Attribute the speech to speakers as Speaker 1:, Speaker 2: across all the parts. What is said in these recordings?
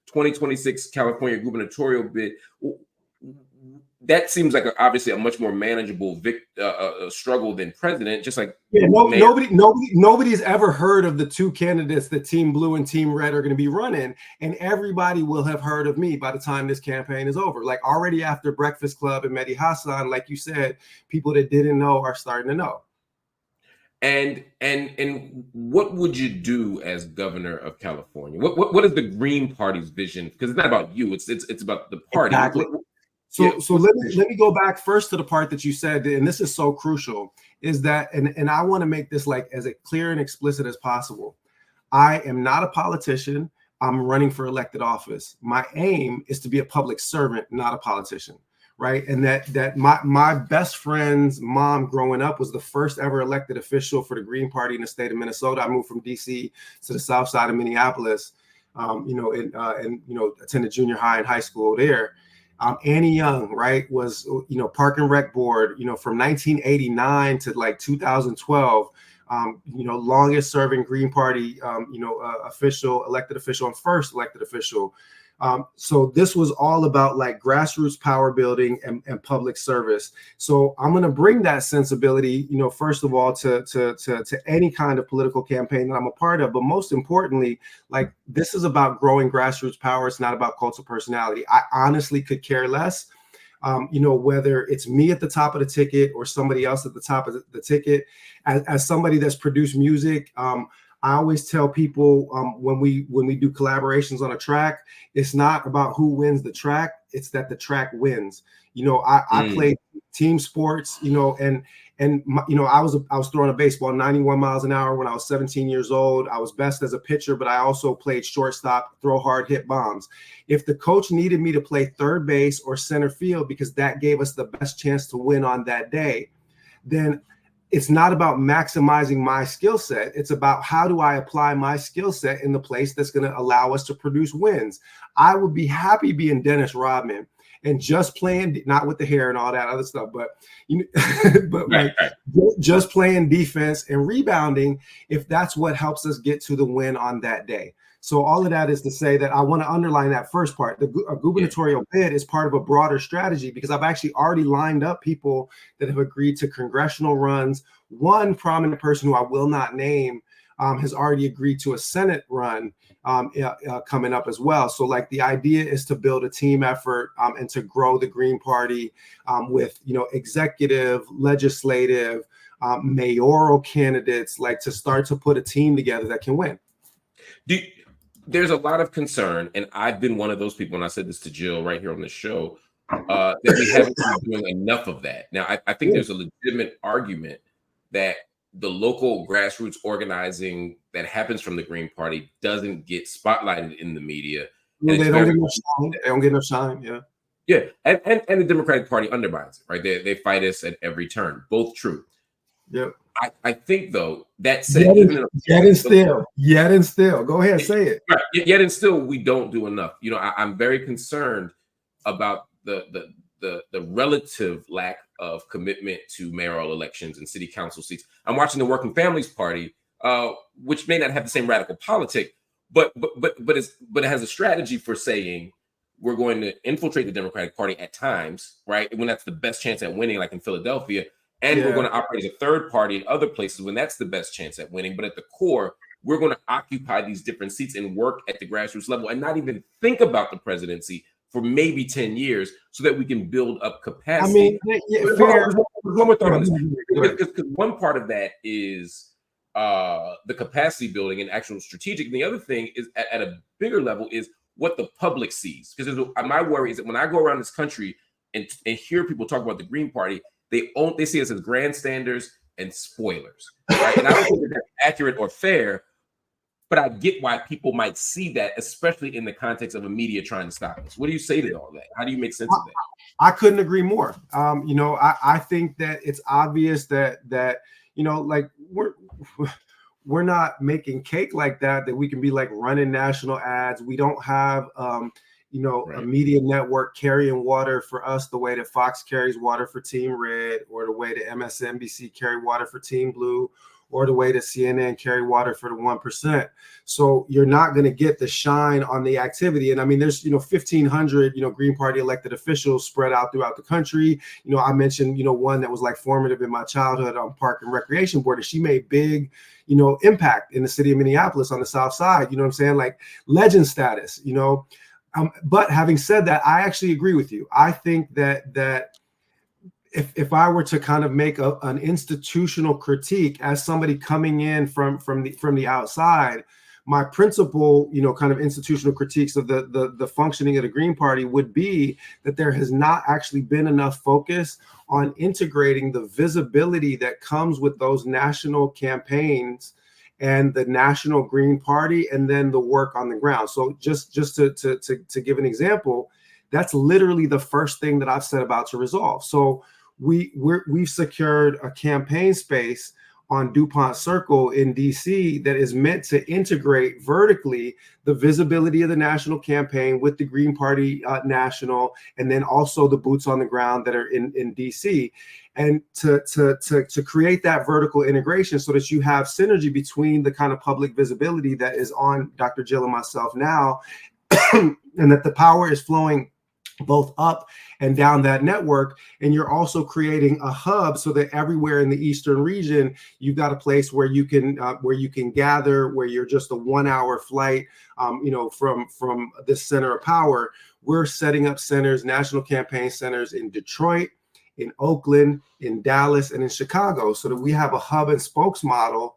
Speaker 1: 2026 California gubernatorial bid, that seems like obviously a much more manageable struggle than president. Just like
Speaker 2: nobody's ever heard of the two candidates that Team Blue and Team Red are going to be running, and everybody will have heard of me by the time this campaign is over. Like already after Breakfast Club and Mehdi Hassan, like you said, people that didn't know are starting to know.
Speaker 1: And what would you do as governor of California? What is the Green Party's vision? Because it's not about you; it's about the party.
Speaker 2: Exactly. So let me go back first to the part that you said, and this is so crucial, is that, and I want to make this like as clear and explicit as possible. I am not a politician. I'm running for elected office. My aim is to be a public servant, not a politician, right? And that my best friend's mom growing up was the first ever elected official for the Green Party in the state of Minnesota. I moved from DC to the south side of Minneapolis, and attended junior high and high school there. Annie Young, right, was, Park and Rec Board, from 1989 to like 2012, longest serving Green Party, elected official and first elected official. So this was all about like grassroots power building and public service. So I'm going to bring that sensibility, first of all, to any kind of political campaign that I'm a part of. But most importantly, like this is about growing grassroots power. It's not about cult of personality. I honestly could care less, whether it's me at the top of the ticket or somebody else at the top of the ticket. As somebody that's produced music, I always tell people when we do collaborations on a track, it's not about who wins the track, it's that the track wins. I played team sports, and I was throwing a baseball 91 miles an hour when I was 17 years old. I was best as a pitcher, but I also played shortstop, throw hard, hit bombs. If the coach needed me to play third base or center field because that gave us the best chance to win on that day, then it's not about maximizing my skill set. It's about how do I apply my skill set in the place that's going to allow us to produce wins. I would be happy being Dennis Rodman and just playing, not with the hair and all that other stuff, but just playing defense and rebounding if that's what helps us get to the win on that day. So all of that is to say that I want to underline that first part. The gubernatorial bid is part of a broader strategy because I've actually already lined up people that have agreed to congressional runs. One prominent person who I will not name has already agreed to a Senate run coming up as well. So like the idea is to build a team effort and to grow the Green Party with, executive, legislative, mayoral candidates, like to start to put a team together that can win.
Speaker 1: There's a lot of concern, and I've been one of those people, and I said this to Jill right here on the show, that we haven't been doing enough of that. Now, I think there's a legitimate argument that the local grassroots organizing that happens from the Green Party doesn't get spotlighted in the media.
Speaker 2: They don't get enough shine. Yeah.
Speaker 1: Yeah, and the Democratic Party undermines it, right? They fight us at every turn. Both true.
Speaker 2: Yep.
Speaker 1: I think, though, that said,
Speaker 2: yet and still, go ahead, say it.
Speaker 1: Right. Yet and still, we don't do enough. I'm very concerned about the relative lack of commitment to mayoral elections and city council seats. I'm watching the Working Families Party, which may not have the same radical politic, but it has a strategy for saying we're going to infiltrate the Democratic Party at times, right? When that's the best chance at winning, like in Philadelphia. And we're going to operate as a third party in other places when that's the best chance at winning. But at the core, we're going to occupy these different seats and work at the grassroots level and not even think about the presidency for maybe 10 years so that we can build up capacity. One more thought on this. Because one part of that is the capacity building and actual strategic. And the other thing is at a bigger level is what the public sees. Because my worry is that when I go around this country and hear people talk about the Green Party, they see us as grandstanders and spoilers, right? And I don't think that's accurate or fair, but I get why people might see that, especially in the context of a media trying to stop us. What do you say to all that? How do you make sense of that?
Speaker 2: I couldn't agree more. I think that it's obvious that like we're not making cake like that we can be like running national ads. We don't have a media network carrying water for us the way that Fox carries water for Team Red, or the way that MSNBC carry water for Team Blue, or the way that CNN carry water for the 1%. So you're not going to get the shine on the activity. And I mean, there's, 1,500, Green Party elected officials spread out throughout the country. I mentioned, one that was like formative in my childhood on Park and Recreation Board, and she made big, impact in the city of Minneapolis on the South Side, you know what I'm saying? Like legend status, but having said that, I actually agree with you. I think that if I were to kind of make an institutional critique as somebody coming in from the outside, my principal, kind of institutional critiques of the functioning of the Green Party would be that there has not actually been enough focus on integrating the visibility that comes with those national campaigns and the National Green Party, and then the work on the ground. So just to give an example, that's literally the first thing that I've set about to resolve. So we've secured a campaign space on DuPont Circle in DC that is meant to integrate vertically the visibility of the national campaign with the Green Party national, and then also the boots on the ground that are in DC, and to create that vertical integration so that you have synergy between the kind of public visibility that is on Dr. Jill and myself now, and that the power is flowing both up and down that network. And you're also creating a hub so that everywhere in the Eastern region, you've got a place where you can gather, where you're just a 1 hour flight, from this center of power. We're setting up centers, national campaign centers in Detroit, in Oakland, in Dallas, and in Chicago, so that we have a hub and spokes model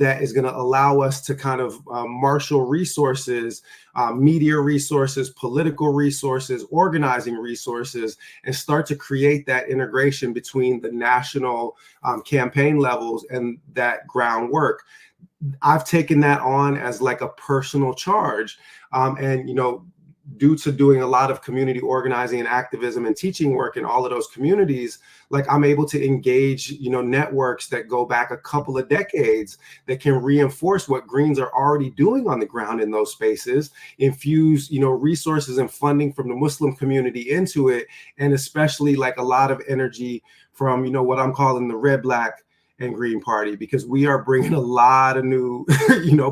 Speaker 2: that is going to allow us to kind of marshal resources, media resources, political resources, organizing resources, and start to create that integration between the national campaign levels and that groundwork. I've taken that on as like a personal charge. And, due to doing a lot of community organizing and activism and teaching work in all of those communities, like I'm able to engage, networks that go back a couple of decades that can reinforce what Greens are already doing on the ground in those spaces, infuse, resources and funding from the Muslim community into it, and especially like a lot of energy from, what I'm calling the red, black, and Green Party, because we are bringing a lot of new,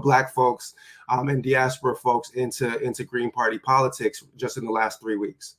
Speaker 2: Black folks and diaspora folks into Green Party politics just in the last 3 weeks.